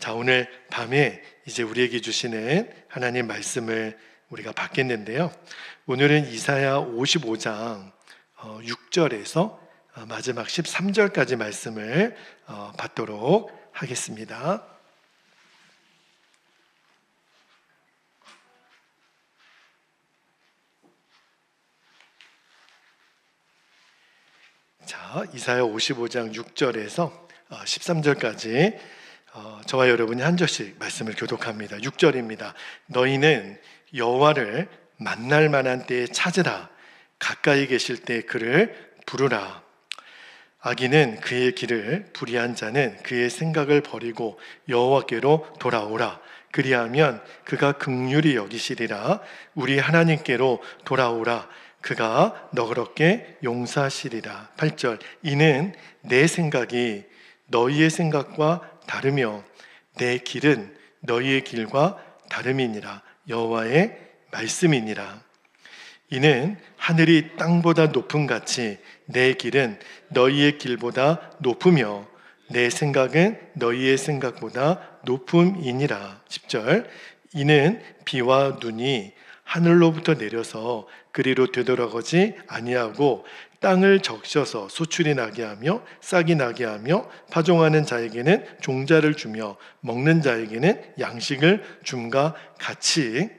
자, 오늘 밤에 이제 우리에게 주시는 하나님 말씀을 우리가 받겠는데요. 오늘은 이사야 55장 6절에서 마지막 13절까지 말씀을 받도록 하겠습니다. 자, 이사야 55장 6절에서 13절까지 저와 여러분이 한 절씩 말씀을 교독합니다. 6절입니다. 너희는 여호와를 만날 만한 때에 찾으라. 가까이 계실 때 그를 부르라. 악인은 그의 길을, 불의한 자는 그의 생각을 버리고 여호와께로 돌아오라. 그리하면 그가 긍휼히 여기시리라. 우리 하나님께로 돌아오라. 그가 너그럽게 용서하시리라. 8절. 이는 내 생각이 너희의 생각과 다르며 내 길은 너희의 길과 다름이니라. 여호와의 말씀이니라. 이는 하늘이 땅보다 높음 같이 내 길은 너희의 길보다 높으며 내 생각은 너희의 생각보다 높음이니라. 10절. 이는 비와 눈이 하늘로부터 내려서 그리로 되돌아가지 아니하고 땅을 적셔서 소출이 나게 하며 싹이 나게 하며 파종하는 자에게는 종자를 주며 먹는 자에게는 양식을 줌과 같이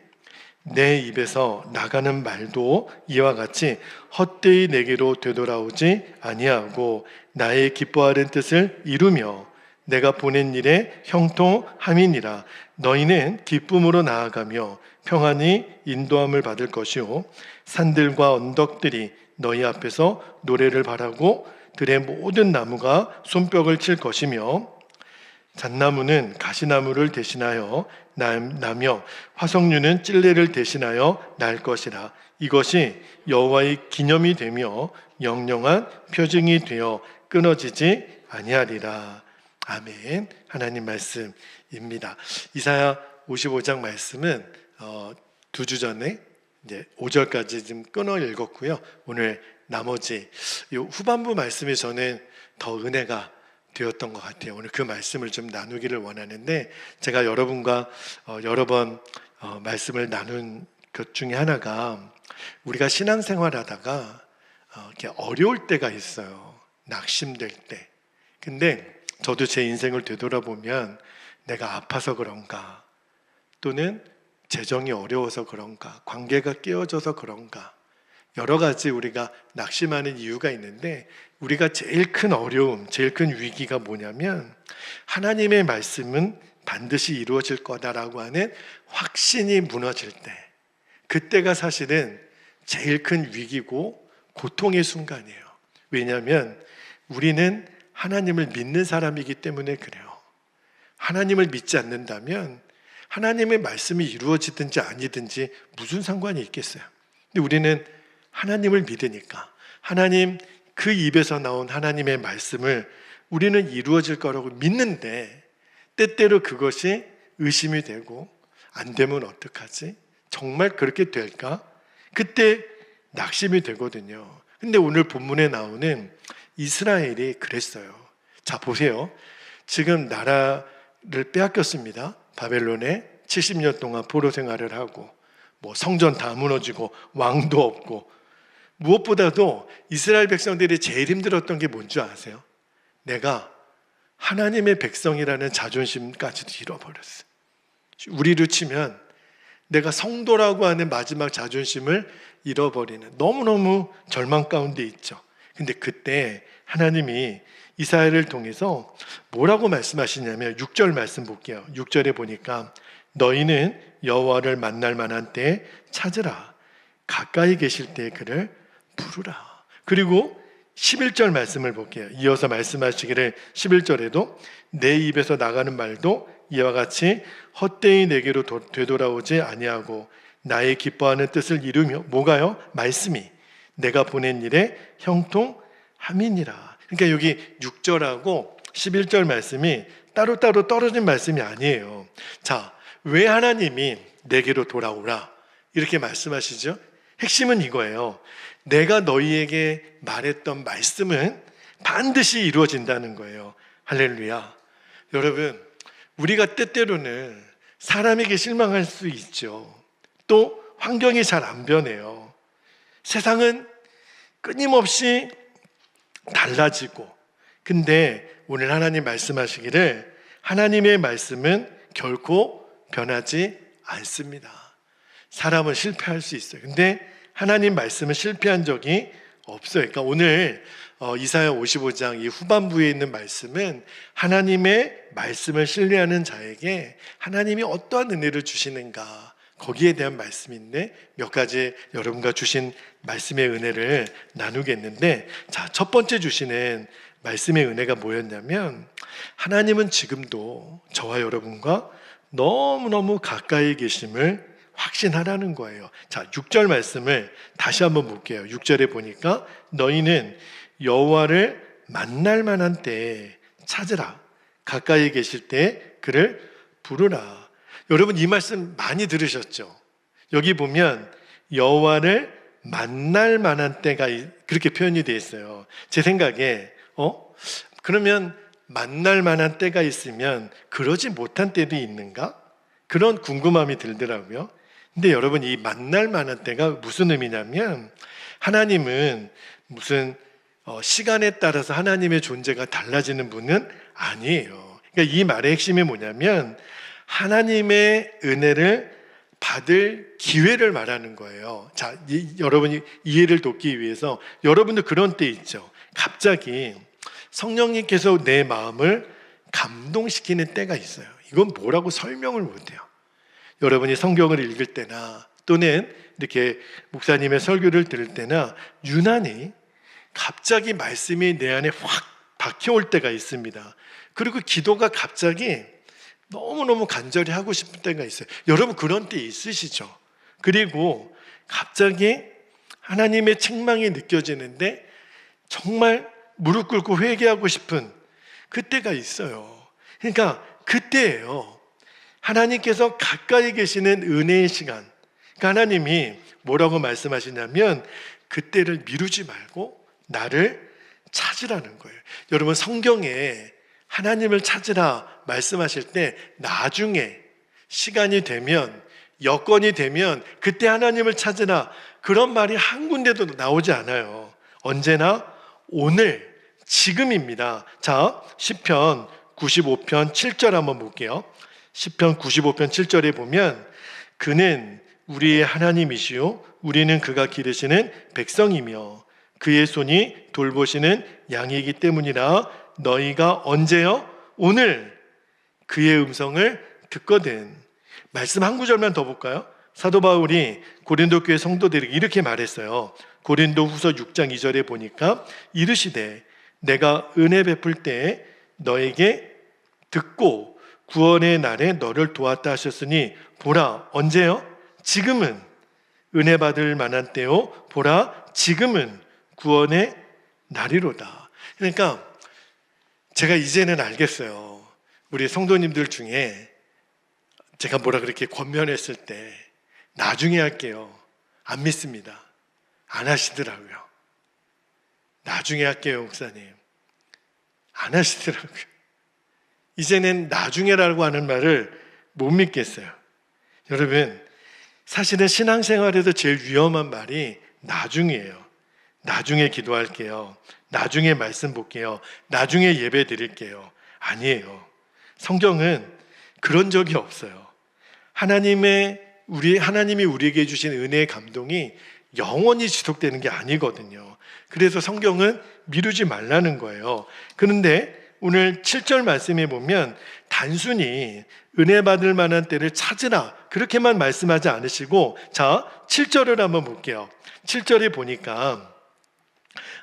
내 입에서 나가는 말도 이와 같이 헛되이 내게로 되돌아오지 아니하고 나의 기뻐하는 뜻을 이루며 내가 보낸 일에 형통함이니라. 너희는 기쁨으로 나아가며 평안히 인도함을 받을 것이요 산들과 언덕들이 너희 앞에서 노래를 바라고 들의 모든 나무가 손뼉을 칠 것이며 잣나무는 가시나무를 대신하여 나며 화석류는 찔레를 대신하여 날 것이라. 이것이 여호와의 기념이 되며 영영한 표징이 되어 끊어지지 아니하리라. 아멘. 하나님 말씀입니다. 이사야 55장 말씀은 두 주 전에 이제 5절까지 좀 끊어 읽었고요. 오늘 나머지 이 후반부 말씀이 저는 더 은혜가 되었던 것 같아요. 오늘 그 말씀을 좀 나누기를 원하는데 제가 여러분과 여러 번 말씀을 나눈 것 중에 하나가 우리가 신앙생활하다가 이렇게 어려울 때가 있어요. 낙심될 때. 근데 저도 제 인생을 되돌아보면 내가 아파서 그런가 또는 재정이 어려워서 그런가 관계가 깨어져서 그런가 여러 가지 우리가 낙심하는 이유가 있는데 우리가 제일 큰 어려움, 제일 큰 위기가 뭐냐면 하나님의 말씀은 반드시 이루어질 거다라고 하는 확신이 무너질 때 그때가 사실은 제일 큰 위기고 고통의 순간이에요. 왜냐하면 우리는 하나님을 믿는 사람이기 때문에 그래요. 하나님을 믿지 않는다면 하나님의 말씀이 이루어지든지 아니든지 무슨 상관이 있겠어요. 근데 우리는 하나님을 믿으니까 하나님 그 입에서 나온 하나님의 말씀을 우리는 이루어질 거라고 믿는데 때때로 그것이 의심이 되고 안 되면 어떡하지? 정말 그렇게 될까? 그때 낙심이 되거든요. 근데 오늘 본문에 나오는 이스라엘이 그랬어요. 자, 보세요. 지금 나라를 빼앗겼습니다. 바벨론에 70년 동안 포로 생활을 하고 성전 다 무너지고 왕도 없고 무엇보다도 이스라엘 백성들이 제일 힘들었던 게 뭔지 아세요? 내가 하나님의 백성이라는 자존심까지도 잃어버렸어요. 우리로 치면 내가 성도라고 하는 마지막 자존심을 잃어버리는 너무너무 절망 가운데 있죠. 근데 그때 하나님이 이사야를 통해서 뭐라고 말씀하시냐면 6절 말씀 볼게요. 6절에 보니까 너희는 여호와를 만날 만한 때에 찾으라. 가까이 계실 때에 그를 부르라. 그리고 11절 말씀을 볼게요. 이어서 말씀하시기를 11절에도 내 입에서 나가는 말도 이와 같이 헛되이 내게로 되돌아오지 아니하고 나의 기뻐하는 뜻을 이루며 뭐가요? 말씀이 내가 보낸 일에 형통함이니라. 그러니까 여기 6절하고 11절 말씀이 따로따로 떨어진 말씀이 아니에요. 자, 왜 하나님이 내게로 돌아오라 이렇게 말씀하시죠? 핵심은 이거예요. 내가 너희에게 말했던 말씀은 반드시 이루어진다는 거예요. 할렐루야. 여러분, 우리가 때때로는 사람에게 실망할 수 있죠. 또 환경이 잘 안 변해요. 세상은 끊임없이 달라지고, 근데 오늘 하나님 말씀하시기를 하나님의 말씀은 결코 변하지 않습니다. 사람은 실패할 수 있어요. 근데 하나님 말씀은 실패한 적이 없어요. 그러니까 오늘 이사야 55장 이 후반부에 있는 말씀은 하나님의 말씀을 신뢰하는 자에게 하나님이 어떠한 은혜를 주시는가, 거기에 대한 말씀인데 몇 가지 여러분과 주신 말씀의 은혜를 나누겠는데, 자, 첫 번째 주시는 말씀의 은혜가 뭐였냐면, 하나님은 지금도 저와 여러분과 너무너무 가까이 계심을 확신하라는 거예요. 자, 6절 말씀을 다시 한번 볼게요. 6절에 보니까 너희는 여호와를 만날 만한 때에 찾으라. 가까이 계실 때 그를 부르라. 여러분 이 말씀 많이 들으셨죠? 여기 보면 여호와를 만날 만한 때가 그렇게 표현이 되어 있어요. 제 생각에 그러면 만날 만한 때가 있으면 그러지 못한 때도 있는가? 그런 궁금함이 들더라고요. 근데 여러분 이 만날 만한 때가 무슨 의미냐면, 하나님은 무슨 시간에 따라서 하나님의 존재가 달라지는 분은 아니에요. 그러니까 이 말의 핵심이 뭐냐면 하나님의 은혜를 받을 기회를 말하는 거예요. 자, 여러분이 이해를 돕기 위해서, 여러분도 그런 때 있죠. 갑자기 성령님께서 내 마음을 감동시키는 때가 있어요. 이건 뭐라고 설명을 못해요. 여러분이 성경을 읽을 때나 또는 이렇게 목사님의 설교를 들을 때나 유난히 갑자기 말씀이 내 안에 확 박혀올 때가 있습니다. 그리고 기도가 갑자기 너무너무 간절히 하고 싶은 때가 있어요. 여러분 그런 때 있으시죠? 그리고 갑자기 하나님의 책망이 느껴지는데 정말 무릎 꿇고 회개하고 싶은 그때가 있어요. 그러니까 그때예요. 하나님께서 가까이 계시는 은혜의 시간. 그러니까 하나님이 뭐라고 말씀하시냐면 그때를 미루지 말고 나를 찾으라는 거예요. 여러분 성경에 하나님을 찾으라 말씀하실 때 나중에 시간이 되면, 여건이 되면 그때 하나님을 찾으라, 그런 말이 한 군데도 나오지 않아요. 언제나 오늘, 지금입니다. 자, 시편 95편 7절 한번 볼게요. 시편 95편 7절에 보면 그는 우리의 하나님이시요 우리는 그가 기르시는 백성이며 그의 손이 돌보시는 양이기 때문이라. 너희가 언제요? 오늘 그의 음성을 듣거든. 말씀 한 구절만 더 볼까요? 사도 바울이 고린도 교회 성도들에게 이렇게 말했어요. 고린도 후서 6장 2절에 보니까 이르시되 내가 은혜 베풀 때에 너에게 듣고 구원의 날에 너를 도왔다 하셨으니 보라 언제요? 지금은 은혜 받을 만한 때요. 보라 지금은 구원의 날이로다. 그러니까 제가 이제는 알겠어요. 우리 성도님들 중에 제가 뭐라 그렇게 권면했을 때 나중에 할게요, 안 믿습니다. 안 하시더라고요. 나중에 할게요 목사님, 안 하시더라고요. 이제는 나중에라고 하는 말을 못 믿겠어요. 여러분 사실은 신앙생활에서 제일 위험한 말이 나중이에요. 나중에 기도할게요, 나중에 말씀 볼게요, 나중에 예배 드릴게요. 아니에요. 성경은 그런 적이 없어요. 하나님이 우리에게 주신 은혜의 감동이 영원히 지속되는 게 아니거든요. 그래서 성경은 미루지 말라는 거예요. 그런데 오늘 7절 말씀에 보면 단순히 은혜 받을 만한 때를 찾으라 그렇게만 말씀하지 않으시고, 자 7절을 한번 볼게요. 7절에 보니까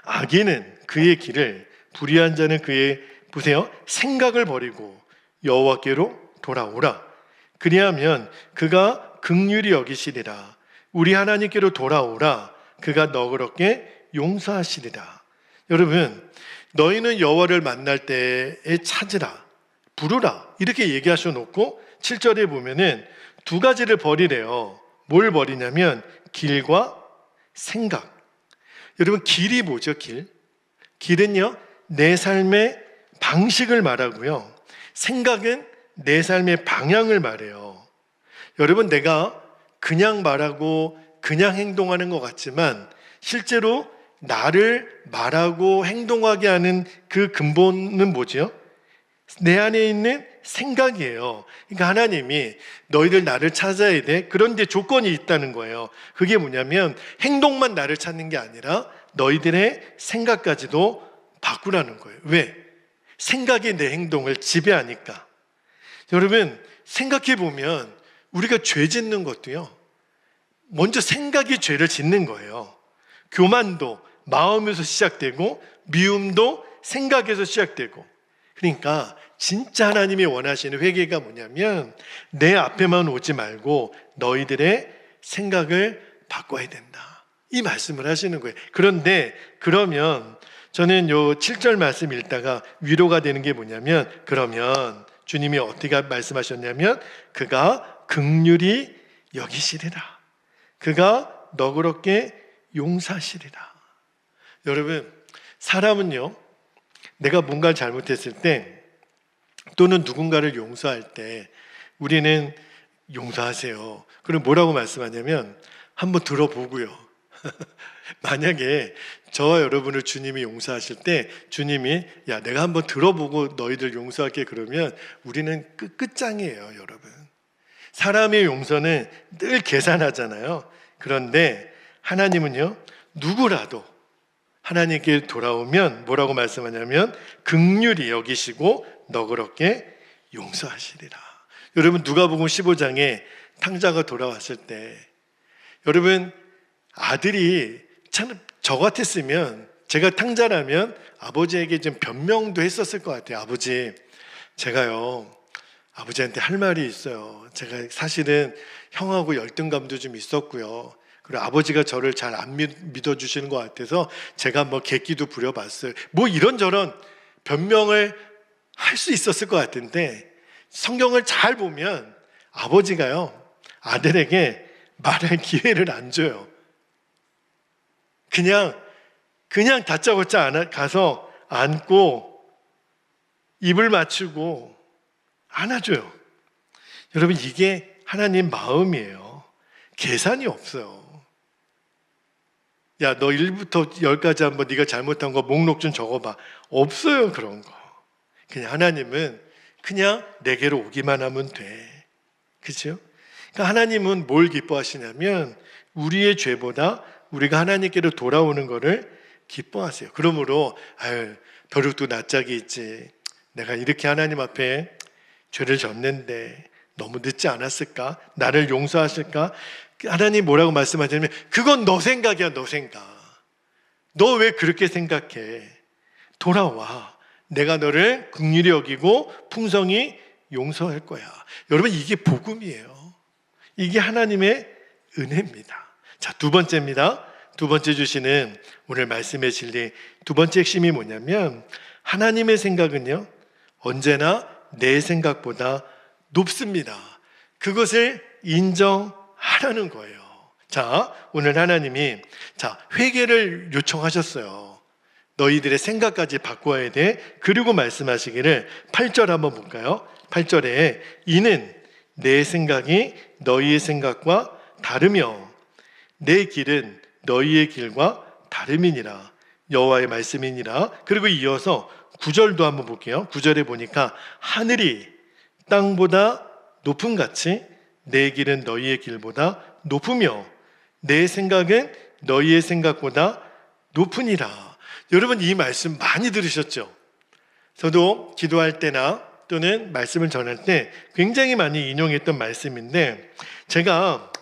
악인은 그의 길을, 불의한 자는 그의, 보세요, 생각을 버리고 여호와께로 돌아오라. 그리하면 그가 긍휼히 여기시리라. 우리 하나님께로 돌아오라. 그가 너그럽게 용서하시리라. 여러분 너희는 여호와를 만날 때에 찾으라, 부르라 이렇게 얘기하셔 놓고 7절에 보면은 두 가지를 버리래요. 뭘 버리냐면 길과 생각. 여러분 길이 뭐죠? 길은요 내 삶의 방식을 말하고요, 생각은 내 삶의 방향을 말해요. 여러분, 내가 그냥 말하고 그냥 행동하는 것 같지만 실제로 나를 말하고 행동하게 하는 그 근본은 뭐죠? 내 안에 있는 생각이에요. 그러니까 하나님이 너희들 나를 찾아야 돼. 그런데 조건이 있다는 거예요. 그게 뭐냐면 행동만 나를 찾는 게 아니라 너희들의 생각까지도 바꾸라는 거예요. 왜? 생각이 내 행동을 지배하니까. 여러분, 생각해 보면 우리가 죄 짓는 것도요, 먼저 생각이 죄를 짓는 거예요. 교만도 마음에서 시작되고 미움도 생각에서 시작되고. 그러니까 진짜 하나님이 원하시는 회개가 뭐냐면 내 앞에만 오지 말고 너희들의 생각을 바꿔야 된다, 이 말씀을 하시는 거예요. 그런데 그러면 저는 요 7절 말씀 읽다가 위로가 되는 게 뭐냐면, 그러면 주님이 어떻게 말씀하셨냐면 그가 긍휼히 여기시리라, 그가 너그럽게 용서하시리라. 여러분, 사람은요, 내가 뭔가를 잘못했을 때 또는 누군가를 용서할 때 우리는 용서하세요, 그럼 뭐라고 말씀하냐면 한번 들어보고요. 만약에 저와 여러분을 주님이 용서하실 때 주님이 야, 내가 한번 들어보고 너희들 용서할게, 그러면 우리는 끝장이에요. 여러분, 사람의 용서는 늘 계산하잖아요. 그런데 하나님은요, 누구라도 하나님께 돌아오면 뭐라고 말씀하냐면 긍휼히 여기시고 너그럽게 용서하시리라. 여러분, 누가복음 15장에 탕자가 돌아왔을 때, 여러분, 아들이 참 저 같았으면, 제가 탕자라면 아버지에게 좀 변명도 했었을 것 같아요. 아버지, 제가요 아버지한테 할 말이 있어요. 제가 사실은 형하고 열등감도 좀 있었고요, 그리고 아버지가 저를 잘 안 믿어주시는 것 같아서 제가 뭐 객기도 부려봤어요. 뭐 이런저런 변명을 할 수 있었을 것 같은데, 성경을 잘 보면 아버지가요 아들에게 말할 기회를 안 줘요. 그냥 다짜고짜 가서 안고 입을 맞추고 안아줘요. 여러분, 이게 하나님 마음이에요. 계산이 없어요. 야, 너 1부터 10까지 한번 네가 잘못한 거 목록 좀 적어봐. 없어요, 그런 거. 그냥 하나님은 그냥 내게로 오기만 하면 돼. 그렇죠? 그러니까 하나님은 뭘 기뻐하시냐면 우리의 죄보다 우리가 하나님께로 돌아오는 거를 기뻐하세요. 그러므로 벼룩도 낯짝이 있지, 내가 이렇게 하나님 앞에 죄를 졌는데 너무 늦지 않았을까? 나를 용서하실까? 하나님 뭐라고 말씀하시냐면 그건 너 생각이야, 너 생각. 너 왜 그렇게 생각해? 돌아와. 내가 너를 긍휼히 여기고 풍성히 용서할 거야. 여러분, 이게 복음이에요. 이게 하나님의 은혜입니다. 자, 두 번째입니다. 두 번째 주시는 오늘 말씀의 진리, 두 번째 핵심이 뭐냐면 하나님의 생각은요 언제나 내 생각보다 높습니다. 그것을 인정하라는 거예요. 자, 오늘 하나님이 회개를 요청하셨어요. 너희들의 생각까지 바꿔야 돼. 그리고 말씀하시기를 8절 한번 볼까요? 8절에 이는 내 생각이 너희의 생각과 다르며 내 길은 너희의 길과 다름이니라. 여호와의 말씀이니라. 그리고 이어서 9절도 한번 볼게요. 9절에 보니까 하늘이 땅보다 높음같이 내 길은 너희의 길보다 높으며 내 생각은 너희의 생각보다 높으니라. 여러분, 이 말씀 많이 들으셨죠? 저도 기도할 때나 또는 말씀을 전할 때 굉장히 많이 인용했던 말씀인데, 제가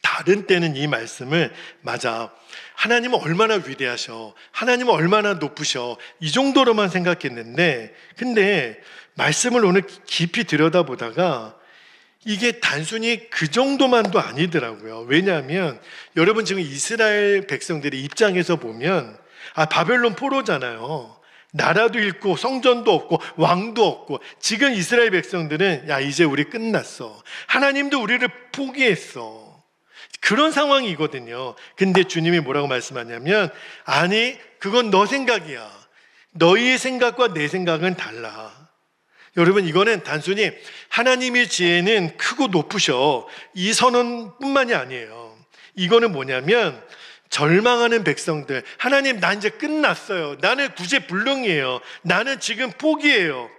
다른 때는 이 말씀을 맞아, 하나님은 얼마나 위대하셔, 하나님은 얼마나 높으셔, 이 정도로만 생각했는데, 근데 말씀을 오늘 깊이 들여다보다가 이게 단순히 그 정도만도 아니더라고요. 왜냐하면 여러분, 지금 이스라엘 백성들의 입장에서 보면 바벨론 포로잖아요. 나라도 잃고 성전도 없고 왕도 없고, 지금 이스라엘 백성들은 야, 이제 우리 끝났어, 하나님도 우리를 포기했어, 그런 상황이거든요. 근데 주님이 뭐라고 말씀하냐면 아니, 그건 너 생각이야. 너희의 생각과 내 생각은 달라. 여러분, 이거는 단순히 하나님의 지혜는 크고 높으셔, 이 선언뿐만이 아니에요. 이거는 뭐냐면 절망하는 백성들, 하나님 나 이제 끝났어요, 나는 구제불능이에요, 나는 지금 포기해요.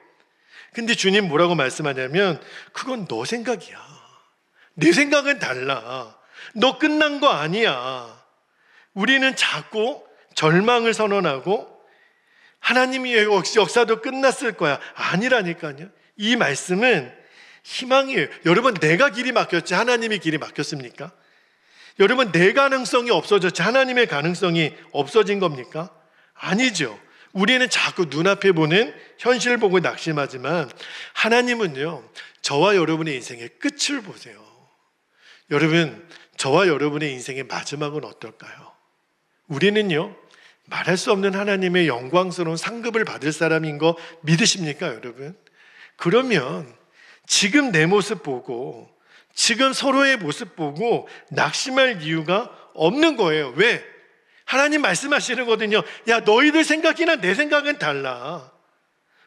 근데 주님 뭐라고 말씀하냐면 그건 너 생각이야, 내 생각은 달라, 너 끝난 거 아니야. 우리는 자꾸 절망을 선언하고 하나님의 역사도 끝났을 거야, 아니라니까요. 이 말씀은 희망이에요. 여러분, 내가 길이 막혔지 하나님이 길이 막혔습니까? 여러분, 내 가능성이 없어졌지 하나님의 가능성이 없어진 겁니까? 아니죠. 우리는 자꾸 눈앞에 보는 현실을 보고 낙심하지만 하나님은요, 저와 여러분의 인생의 끝을 보세요. 여러분, 저와 여러분의 인생의 마지막은 어떨까요? 우리는요, 말할 수 없는 하나님의 영광스러운 상급을 받을 사람인 거 믿으십니까, 여러분? 그러면 지금 내 모습 보고, 지금 서로의 모습 보고 낙심할 이유가 없는 거예요. 왜? 하나님 말씀하시거든요. 야, 너희들 생각이나 내 생각은 달라.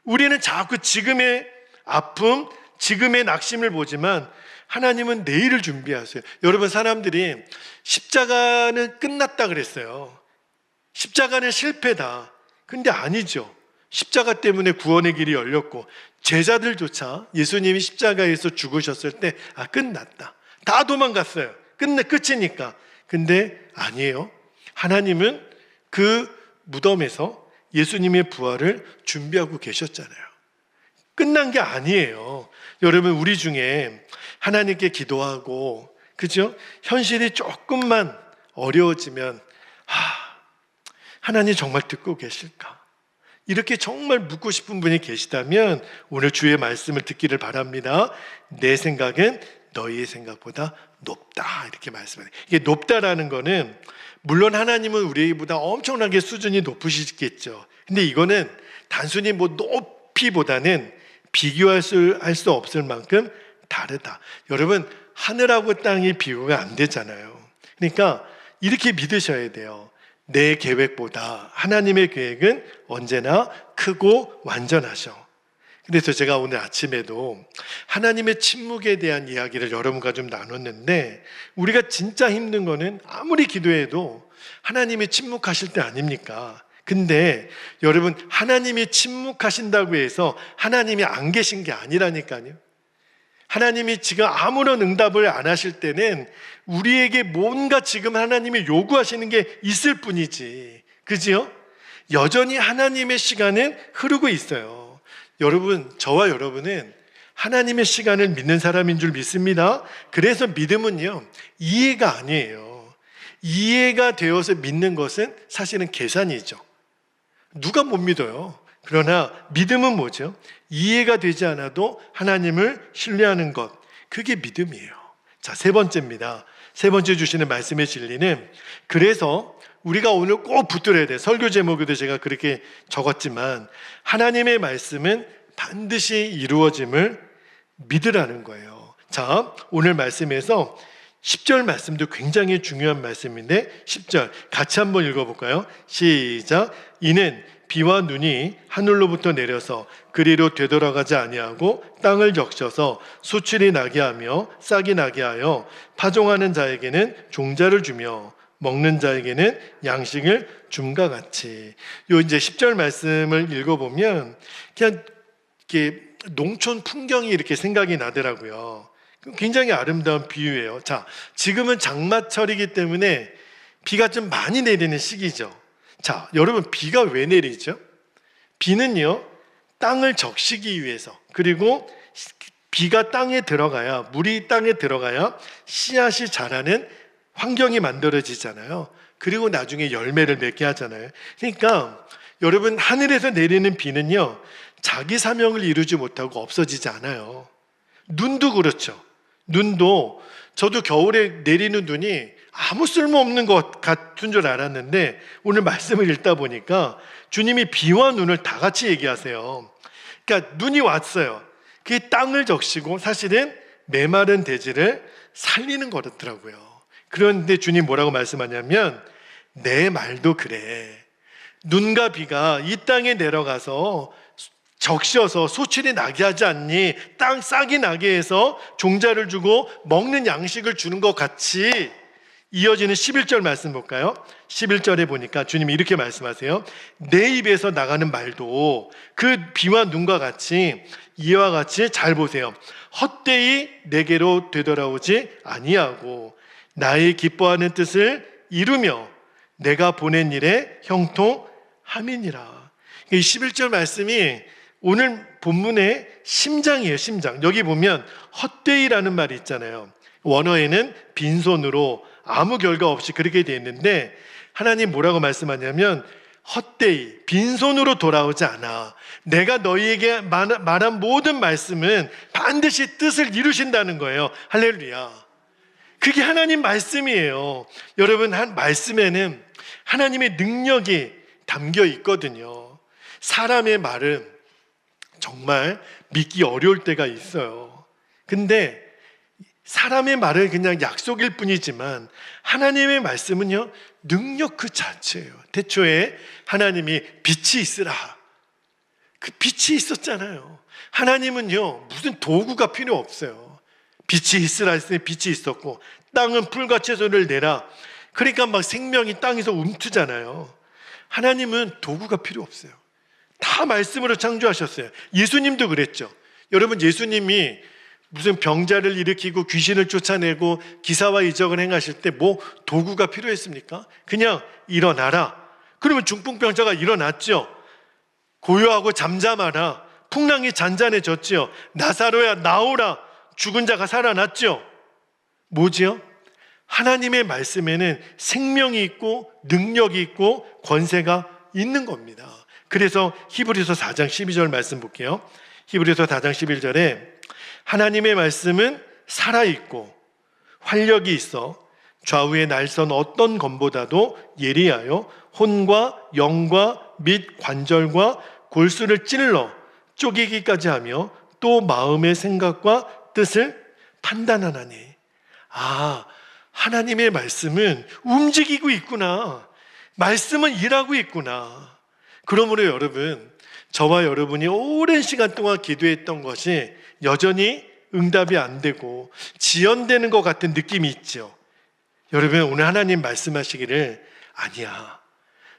우리는 자꾸 지금의 아픔, 지금의 낙심을 보지만 하나님은 내일을 준비하세요. 여러분, 사람들이 십자가는 끝났다 그랬어요. 십자가는 실패다. 근데 아니죠. 십자가 때문에 구원의 길이 열렸고 제자들조차 예수님이 십자가에서 죽으셨을 때 끝났다, 다 도망갔어요. 끝이니까. 근데 아니에요. 하나님은 그 무덤에서 예수님의 부활을 준비하고 계셨잖아요. 끝난 게 아니에요. 여러분, 우리 중에 하나님께 기도하고, 그죠? 현실이 조금만 어려워지면 하나님 정말 듣고 계실까? 이렇게 정말 묻고 싶은 분이 계시다면 오늘 주의 말씀을 듣기를 바랍니다. 내 생각은 너희의 생각보다 높다, 이렇게 말씀해요. 이게 높다라는 거는 물론 하나님은 우리보다 엄청나게 수준이 높으시겠죠. 근데 이거는 단순히 높이보다는 비교할 수 없을 만큼 다르다. 여러분, 하늘하고 땅이 비교가 안 되잖아요. 그러니까 이렇게 믿으셔야 돼요. 내 계획보다 하나님의 계획은 언제나 크고 완전하셔. 그래서 제가 오늘 아침에도 하나님의 침묵에 대한 이야기를 여러분과 좀 나눴는데, 우리가 진짜 힘든 거는 아무리 기도해도 하나님이 침묵하실 때 아닙니까? 근데 여러분, 하나님이 침묵하신다고 해서 하나님이 안 계신 게 아니라니까요. 하나님이 지금 아무런 응답을 안 하실 때는 우리에게 뭔가 지금 하나님이 요구하시는 게 있을 뿐이지, 그지요? 여전히 하나님의 시간은 흐르고 있어요. 여러분, 저와 여러분은 하나님의 시간을 믿는 사람인 줄 믿습니다. 그래서 믿음은요, 이해가 아니에요. 이해가 되어서 믿는 것은 사실은 계산이죠. 누가 못 믿어요. 그러나 믿음은 뭐죠? 이해가 되지 않아도 하나님을 신뢰하는 것, 그게 믿음이에요. 자, 세 번째입니다. 세 번째 주시는 말씀의 진리는, 그래서 우리가 오늘 꼭 붙들어야 돼. 설교 제목에도 제가 그렇게 적었지만 하나님의 말씀은 반드시 이루어짐을 믿으라는 거예요. 자, 오늘 말씀에서 10절 말씀도 굉장히 중요한 말씀인데 10절 같이 한번 읽어볼까요? 시작. 이는 비와 눈이 하늘로부터 내려서 그리로 되돌아가지 아니하고 땅을 적셔서 수출이 나게 하며 싹이 나게 하여 파종하는 자에게는 종자를 주며 먹는 자에게는 양식을 줌과 같이. 요 이제 10절 말씀을 읽어보면 그냥 이렇게 농촌 풍경이 이렇게 생각이 나더라고요. 굉장히 아름다운 비유예요. 자, 지금은 장마철이기 때문에 비가 좀 많이 내리는 시기죠. 자, 여러분, 비가 왜 내리죠? 비는요, 땅을 적시기 위해서, 그리고 비가 땅에 들어가야, 물이 땅에 들어가야 씨앗이 자라는 환경이 만들어지잖아요. 그리고 나중에 열매를 맺게 하잖아요. 그러니까 여러분, 하늘에서 내리는 비는요, 자기 사명을 이루지 못하고 없어지지 않아요. 눈도 그렇죠. 눈도, 저도 겨울에 내리는 눈이 아무 쓸모없는 것 같은 줄 알았는데 오늘 말씀을 읽다 보니까 주님이 비와 눈을 다 같이 얘기하세요. 그러니까 눈이 왔어요. 그게 땅을 적시고 사실은 메마른 대지를 살리는 거더라고요. 그런데 주님 뭐라고 말씀하냐면, 내 말도 그래. 눈과 비가 이 땅에 내려가서 적셔서 소출이 나게 하지 않니? 땅 싹이 나게 해서 종자를 주고 먹는 양식을 주는 것 같이. 이어지는 11절 말씀 볼까요? 11절에 보니까 주님이 이렇게 말씀하세요. 내 입에서 나가는 말도 그 비와 눈과 같이, 이와 같이, 잘 보세요, 헛되이 내게로 되돌아오지 아니하고 나의 기뻐하는 뜻을 이루며 내가 보낸 일에 형통함이니라. 이 11절 말씀이 오늘 본문의 심장이에요. 심장. 여기 보면 헛되이라는 말이 있잖아요. 원어에는 빈손으로 아무 결과 없이 그렇게 되어 있는데, 하나님 뭐라고 말씀하냐면 헛되이, 빈손으로 돌아오지 않아. 내가 너희에게 말한 모든 말씀은 반드시 뜻을 이루신다는 거예요. 할렐루야. 그게 하나님 말씀이에요. 여러분, 한 말씀에는 하나님의 능력이 담겨 있거든요. 사람의 말은 정말 믿기 어려울 때가 있어요. 근데 사람의 말은 그냥 약속일 뿐이지만 하나님의 말씀은요, 능력 그 자체예요. 태초에 하나님이 빛이 있으라, 그 빛이 있었잖아요. 하나님은요, 무슨 도구가 필요 없어요. 빛이 있으라 했으니 빛이 있었고, 땅은 풀과 채소를 내라, 그러니까 막 생명이 땅에서 움트잖아요. 하나님은 도구가 필요 없어요. 다 말씀으로 창조하셨어요. 예수님도 그랬죠. 여러분, 예수님이 무슨 병자를 일으키고 귀신을 쫓아내고 기사와 이적을 행하실 때 뭐 도구가 필요했습니까? 그냥 일어나라. 그러면 중풍병자가 일어났죠. 고요하고 잠잠하라. 풍랑이 잔잔해졌지요. 나사로야 나오라. 죽은 자가 살아났죠. 뭐지요? 하나님의 말씀에는 생명이 있고 능력이 있고 권세가 있는 겁니다. 그래서 히브리서 4장 12절 말씀 볼게요. 히브리서 4장 11절에 하나님의 말씀은 살아있고 활력이 있어 좌우의 날선 어떤 검보다도 예리하여 혼과 영과 및 관절과 골수를 찔러 쪼개기까지 하며 또 마음의 생각과 뜻을 판단하나니. 아, 하나님의 말씀은 움직이고 있구나. 말씀은 일하고 있구나. 그러므로 여러분, 저와 여러분이 오랜 시간 동안 기도했던 것이 여전히 응답이 안 되고 지연되는 것 같은 느낌이 있죠. 여러분, 오늘 하나님 말씀하시기를, 아니야,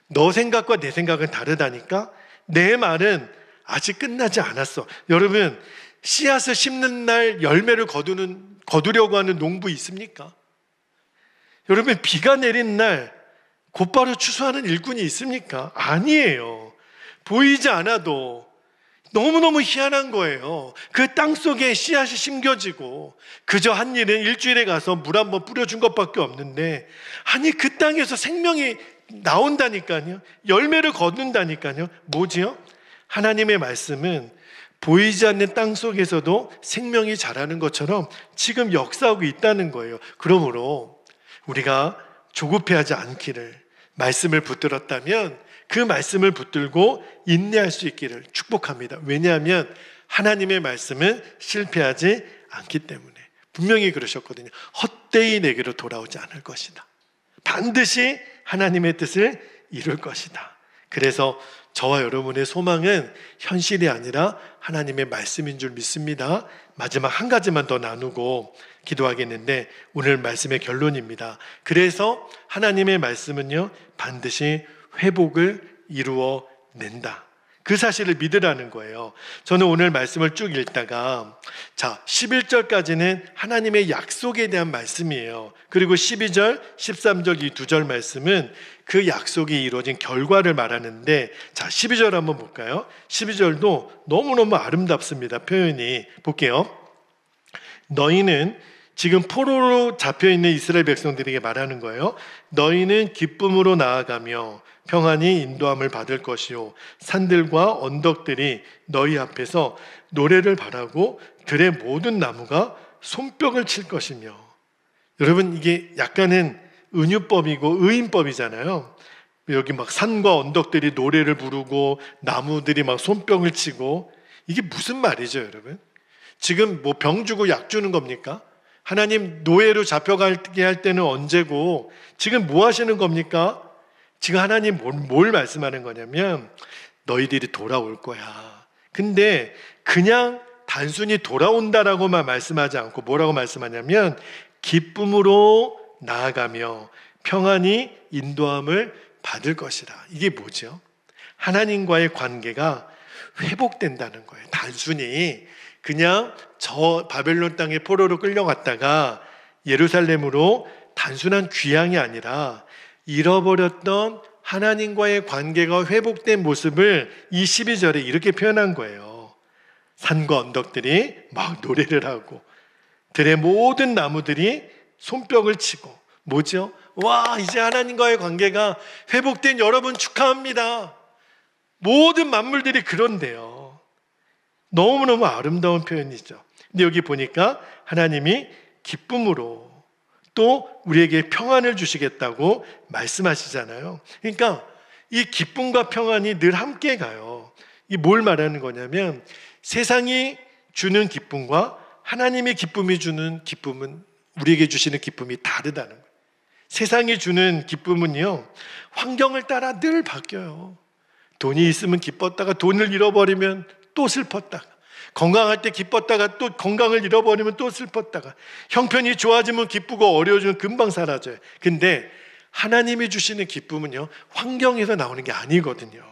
너 생각과 내 생각은 다르다니까. 내 말은 아직 끝나지 않았어. 여러분, 씨앗을 심는 날 열매를 거두려고 하는 농부 있습니까? 여러분, 비가 내린 날 곧바로 추수하는 일꾼이 있습니까? 아니에요. 보이지 않아도 너무너무 희한한 거예요. 그 땅속에 씨앗이 심겨지고 그저 한 일은 일주일에 가서 물 한번 뿌려준 것밖에 없는데, 아니 그 땅에서 생명이 나온다니까요. 열매를 거둔다니까요. 뭐지요? 하나님의 말씀은 보이지 않는 땅 속에서도 생명이 자라는 것처럼 지금 역사하고 있다는 거예요. 그러므로 우리가 조급해하지 않기를, 말씀을 붙들었다면 그 말씀을 붙들고 인내할 수 있기를 축복합니다. 왜냐하면 하나님의 말씀은 실패하지 않기 때문에. 분명히 그러셨거든요. 헛되이 내게로 돌아오지 않을 것이다. 반드시 하나님의 뜻을 이룰 것이다. 그래서 저와 여러분의 소망은 현실이 아니라 하나님의 말씀인 줄 믿습니다. 마지막 한 가지만 더 나누고 기도하겠는데, 오늘 말씀의 결론입니다. 그래서 하나님의 말씀은요, 반드시 회복을 이루어낸다. 그 사실을 믿으라는 거예요. 저는 오늘 말씀을 쭉 읽다가 11절까지는 하나님의 약속에 대한 말씀이에요. 그리고 12절, 13절 이 두 절 말씀은 그 약속이 이루어진 결과를 말하는데, 12절 한번 볼까요? 12절도 너무너무 아름답습니다. 표현이. 볼게요. 너희는, 지금 포로로 잡혀있는 이스라엘 백성들에게 말하는 거예요. 너희는 기쁨으로 나아가며 평안히 인도함을 받을 것이요 산들과 언덕들이 너희 앞에서 노래를 바라고 들의 모든 나무가 손뼉을 칠 것이며. 여러분, 이게 약간은 은유법이고 의인법이잖아요. 여기 막 산과 언덕들이 노래를 부르고 나무들이 막 손뼉을 치고, 이게 무슨 말이죠, 여러분? 지금 뭐 병 주고 약 주는 겁니까? 하나님 노예로 잡혀가게 할 때는 언제고 지금 뭐 하시는 겁니까? 지금 하나님 뭘 말씀하는 거냐면, 너희들이 돌아올 거야. 근데 그냥 단순히 돌아온다라고만 말씀하지 않고 뭐라고 말씀하냐면 기쁨으로 나아가며 평안히 인도함을 받을 것이다. 이게 뭐죠? 하나님과의 관계가 회복된다는 거예요. 단순히 그냥 저 바벨론 땅에 포로로 끌려갔다가 예루살렘으로 단순한 귀향이 아니라 잃어버렸던 하나님과의 관계가 회복된 모습을 이 12절에 이렇게 표현한 거예요. 산과 언덕들이 막 노래를 하고 들의 모든 나무들이 손뼉을 치고 뭐죠? 와, 이제 하나님과의 관계가 회복된 여러분 축하합니다. 모든 만물들이 그런데요. 너무너무 아름다운 표현이죠. 근데 여기 보니까 하나님이 기쁨으로 또 우리에게 평안을 주시겠다고 말씀하시잖아요. 그러니까 이 기쁨과 평안이 늘 함께 가요. 이 뭘 말하는 거냐면 세상이 주는 기쁨과 하나님의 기쁨이 주는 기쁨은 우리에게 주시는 기쁨이 다르다는 거예요. 세상이 주는 기쁨은요, 환경을 따라 늘 바뀌어요. 돈이 있으면 기뻤다가 돈을 잃어버리면 또 슬펐다가, 건강할 때 기뻤다가 또 건강을 잃어버리면 또 슬펐다가, 형편이 좋아지면 기쁘고 어려워지면 금방 사라져요. 근데 하나님이 주시는 기쁨은요, 환경에서 나오는 게 아니거든요.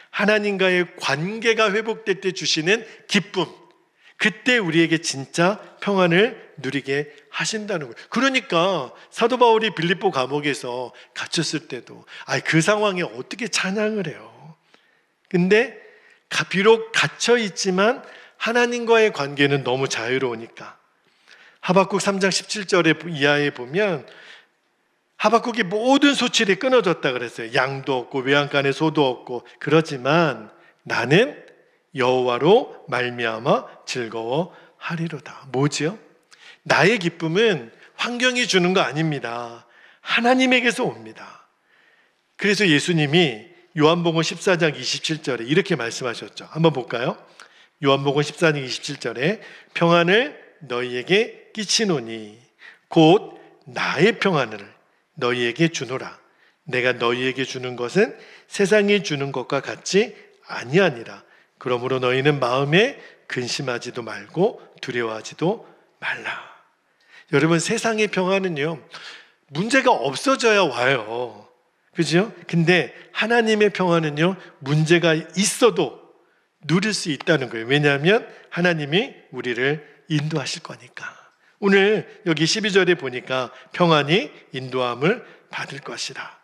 하나님과의 관계가 회복될 때 주시는 기쁨, 그때 우리에게 진짜 평안을 누리게 하신다는 거예요. 그러니까 사도 바울이 빌립보 감옥에서 갇혔을 때도 그 상황에 어떻게 찬양을 해요. 근데 비록 갇혀 있지만 하나님과의 관계는 너무 자유로우니까 하박국 3장 17절에 이하에 보면 하박국이 모든 소출이 끊어졌다 그랬어요. 양도 없고 외양간에 소도 없고. 그렇지만 나는 여호와로 말미암아 즐거워하리로다. 뭐지요? 나의 기쁨은 환경이 주는 거 아닙니다. 하나님에게서 옵니다. 그래서 예수님이 요한복음 14장 27절에 이렇게 말씀하셨죠. 한번 볼까요? 요한복음 14장 27절에 평안을 너희에게 끼치노니 곧 나의 평안을 너희에게 주노라. 내가 너희에게 주는 것은 세상이 주는 것과 같지 아니하니라. 그러므로 너희는 마음에 근심하지도 말고 두려워하지도 말라. 여러분, 세상의 평안은요, 문제가 없어져야 와요. 그죠? 근데 하나님의 평안은요, 문제가 있어도 누릴 수 있다는 거예요. 왜냐하면 하나님이 우리를 인도하실 거니까. 오늘 여기 12절에 보니까 평안히 인도함을 받을 것이라.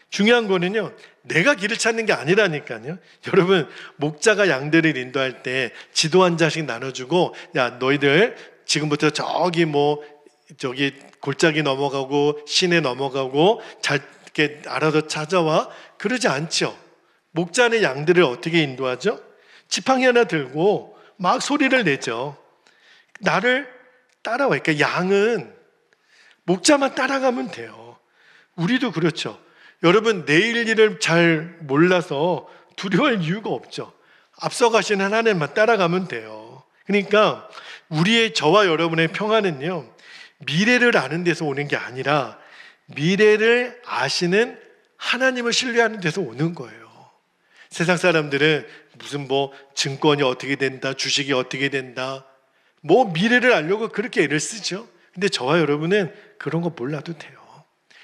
중요한 거는요, 내가 길을 찾는 게 아니라니까요. 여러분, 목자가 양들을 인도할 때 지도 한 장씩 나눠주고, 야, 너희들 지금부터 저기 골짜기 넘어가고 시내 넘어가고 잘 이렇게 알아서 찾아와, 그러지 않죠. 목자는 양들을 어떻게 인도하죠? 지팡이 하나 들고 막 소리를 내죠. 나를 따라와. 그러니까 양은 목자만 따라가면 돼요. 우리도 그렇죠. 여러분, 내일 일을 잘 몰라서 두려워할 이유가 없죠. 앞서가시는 하나님만 따라가면 돼요. 그러니까 저와 여러분의 평안은요, 미래를 아는 데서 오는 게 아니라 미래를 아시는 하나님을 신뢰하는 데서 오는 거예요. 세상 사람들은 무슨 증권이 어떻게 된다, 주식이 어떻게 된다, 미래를 알려고 그렇게 애를 쓰죠. 근데 저와 여러분은 그런 거 몰라도 돼요.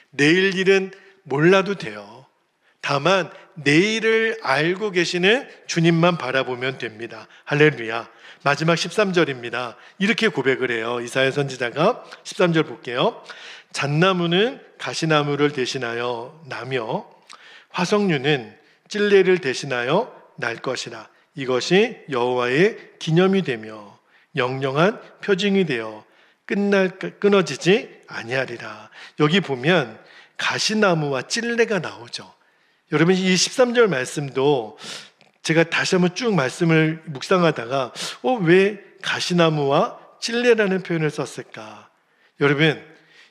내일 일은 몰라도 돼요. 다만 내일을 알고 계시는 주님만 바라보면 됩니다. 할렐루야. 마지막 13절입니다. 이렇게 고백을 해요. 이사야 선지자가 13절 볼게요. 잣나무는 가시나무를 대신하여 나며 화석류는 찔레를 대신하여 날 것이라. 이것이 여호와의 기념이 되며 영영한 표징이 되어 끊어지지 아니하리라. 여기 보면 가시나무와 찔레가 나오죠. 여러분, 이 13절 말씀도 제가 다시 한번 쭉 말씀을 묵상하다가 왜 가시나무와 찔레라는 표현을 썼을까? 여러분,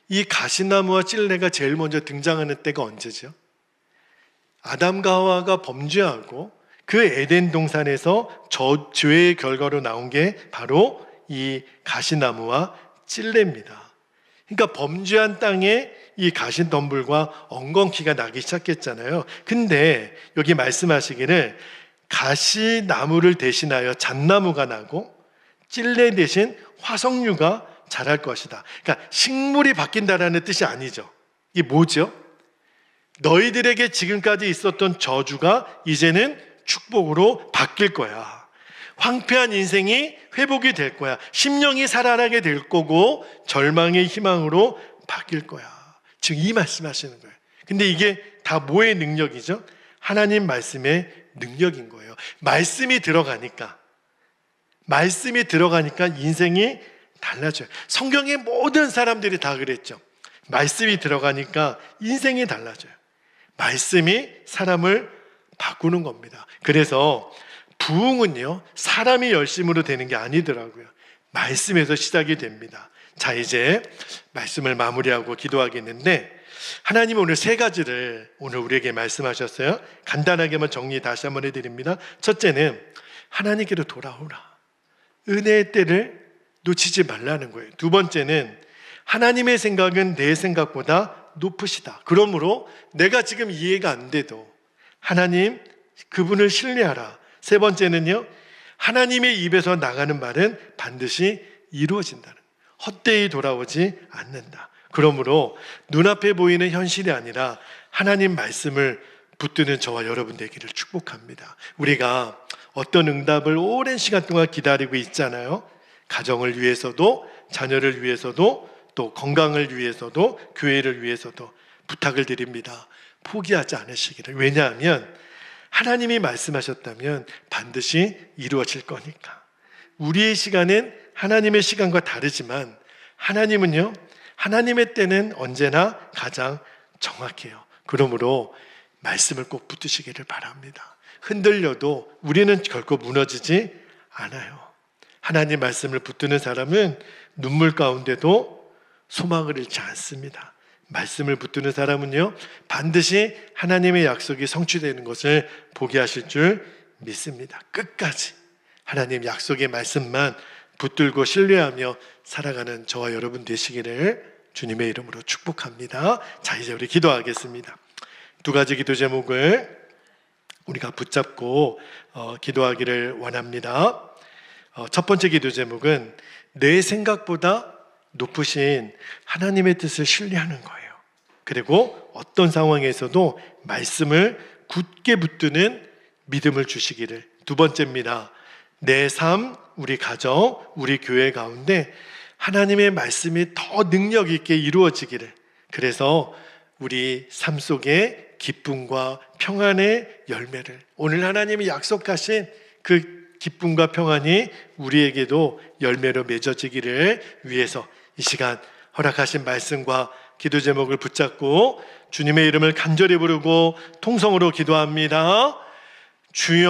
이 가시나무와 찔레가 제일 먼저 등장하는 때가 언제죠? 아담과 하와가 범죄하고 그 에덴 동산에서 죄의 결과로 나온 게 바로 이 가시나무와 찔레입니다. 그러니까 범죄한 땅에 이 가시덤불과 엉겅퀴가 나기 시작했잖아요. 근데 여기 말씀하시기를 가시나무를 대신하여 잣나무가 나고 찔레 대신 화석류가 자랄 것이다. 그러니까 식물이 바뀐다라는 뜻이 아니죠. 이게 뭐죠? 너희들에게 지금까지 있었던 저주가 이제는 축복으로 바뀔 거야. 황폐한 인생이 회복이 될 거야. 심령이 살아나게 될 거고 절망의 희망으로 바뀔 거야. 지금 이 말씀하시는 거예요. 근데 이게 다 뭐의 능력이죠? 하나님 말씀의 능력인 거예요. 말씀이 들어가니까 인생이 달라져요. 성경의 모든 사람들이 다 그랬죠. 말씀이 들어가니까 인생이 달라져요. 말씀이 사람을 바꾸는 겁니다. 그래서 부흥은요, 사람이 열심으로 되는 게 아니더라고요. 말씀에서 시작이 됩니다. 자, 이제 말씀을 마무리하고 기도하겠는데, 하나님은 오늘 세 가지를 오늘 우리에게 말씀하셨어요. 간단하게만 정리 다시 한번 해드립니다. 첫째는 하나님께로 돌아오라. 은혜의 때를 놓치지 말라는 거예요. 두 번째는 하나님의 생각은 내 생각보다 높으시다. 그러므로 내가 지금 이해가 안 돼도 하나님, 그분을 신뢰하라. 세 번째는요, 하나님의 입에서 나가는 말은 반드시 이루어진다는, 헛되이 돌아오지 않는다. 그러므로 눈앞에 보이는 현실이 아니라 하나님 말씀을 붙드는 저와 여러분 되기를 축복합니다. 우리가 어떤 응답을 오랜 시간 동안 기다리고 있잖아요. 가정을 위해서도, 자녀를 위해서도, 또 건강을 위해서도, 교회를 위해서도 부탁을 드립니다. 포기하지 않으시기를. 왜냐하면 하나님이 말씀하셨다면 반드시 이루어질 거니까. 우리의 시간은 하나님의 시간과 다르지만 하나님은요, 하나님의 때는 언제나 가장 정확해요. 그러므로 말씀을 꼭 붙드시기를 바랍니다. 흔들려도 우리는 결코 무너지지 않아요. 하나님 말씀을 붙드는 사람은 눈물 가운데도 소망을 잃지 않습니다. 말씀을 붙드는 사람은요, 반드시 하나님의 약속이 성취되는 것을 보게 하실 줄 믿습니다. 끝까지 하나님 약속의 말씀만 붙들고 신뢰하며 살아가는 저와 여러분 되시기를 주님의 이름으로 축복합니다. 자, 이제 우리 기도하겠습니다. 두 가지 기도 제목을 우리가 붙잡고 기도하기를 원합니다. 첫 번째 기도 제목은 내 생각보다 높으신 하나님의 뜻을 신뢰하는 거예요. 그리고 어떤 상황에서도 말씀을 굳게 붙드는 믿음을 주시기를. 두 번째입니다. 내 삶, 우리 가정, 우리 교회 가운데 하나님의 말씀이 더 능력 있게 이루어지기를. 그래서 우리 삶 속에 기쁨과 평안의 열매를, 오늘 하나님이 약속하신 그 기쁨과 평안이 우리에게도 열매로 맺어지기를 위해서 이 시간 허락하신 말씀과 기도 제목을 붙잡고 주님의 이름을 간절히 부르고 통성으로 기도합니다. 주여